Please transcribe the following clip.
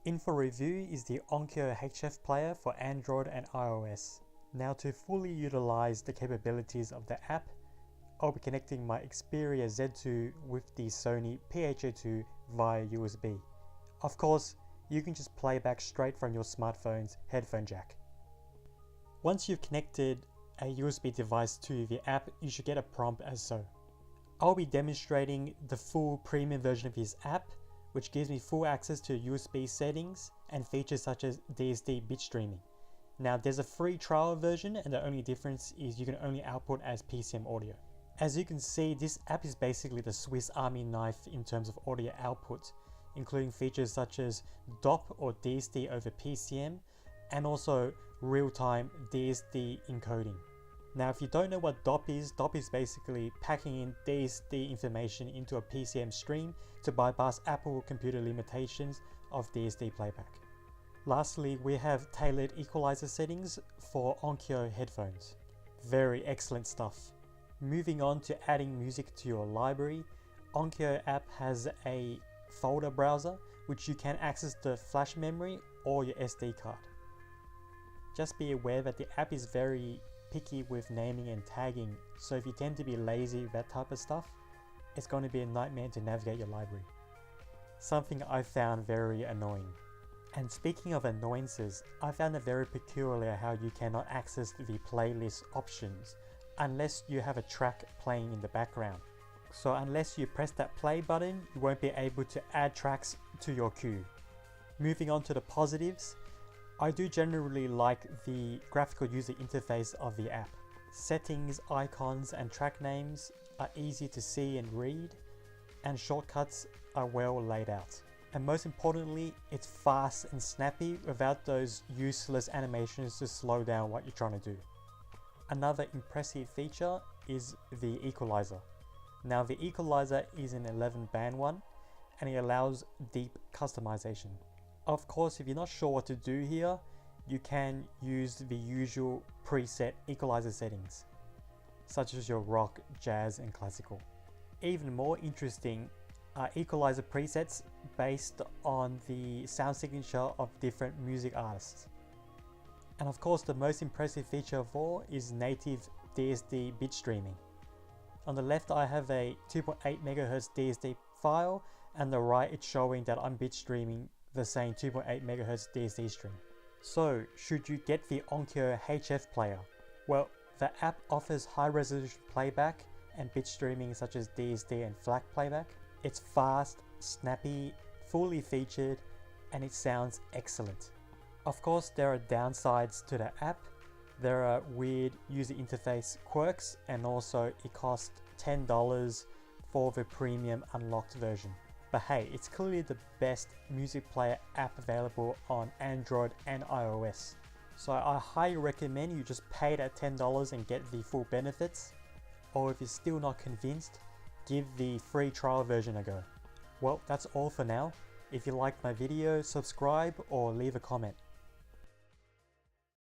In for review is the Onkyo HF player for Android and iOS. Now, to fully utilize the capabilities of the app, I'll be connecting my Xperia Z2 with the Sony PHA2 via USB. Of course, you can just play back straight from your smartphone's headphone jack. Once you've connected a USB device to the app, you should get a prompt as so. I'll be demonstrating the full premium version of his app, which gives me full access to USB settings and features such as DSD bitstreaming. Now, there's a free trial version, and the only difference is you can only output as PCM audio. As you can see, this app is basically the Swiss Army knife in terms of audio output, including features such as DOP or DSD over PCM, and also real-time DSD encoding. Now, if you don't know what DOP is basically packing in DSD information into a PCM stream to bypass Apple computer limitations of DSD playback. Lastly, we have tailored equalizer settings for Onkyo headphones. Very excellent stuff. Moving on to adding music to your library, Onkyo app has a folder browser which you can access the flash memory or your SD card. Just be aware that the app is very picky with naming and tagging, so if you tend to be lazy with that type of stuff, it's going to be a nightmare to navigate your library. Something I found very annoying. And speaking of annoyances, I found it very peculiar how you cannot access the playlist options unless you have a track playing in the background. So unless you press that play button, you won't be able to add tracks to your queue. Moving on to the positives, I do generally like the graphical user interface of the app. Settings, icons and track names are easy to see and read, and shortcuts are well laid out. And most importantly, it's fast and snappy without those useless animations to slow down what you're trying to do. Another impressive feature is the Equalizer. Now, the Equalizer is an 11-band one, and it allows deep customization. Of course, if you're not sure what to do here, you can use the usual preset equalizer settings, such as your rock, jazz and classical. Even more interesting are equalizer presets based on the sound signature of different music artists. And of course, the most impressive feature of all is native DSD bitstreaming. On the left, I have a 2.8 MHz DSD file, and the right, it's showing that I'm bitstreaming the same 2.8 MHz DSD stream. So, should you get the Onkyo HF player? Well, the app offers high resolution playback and bitstreaming such as DSD and FLAC playback. It's fast, snappy, fully featured, and it sounds excellent. Of course, there are downsides to the app. There are weird user interface quirks, and also it costs $10 for the premium unlocked version. But hey, it's clearly the best music player app available on Android and iOS. So I highly recommend you just pay that $10 and get the full benefits. Or if you're still not convinced, give the free trial version a go. Well, that's all for now. If you liked my video, subscribe or leave a comment.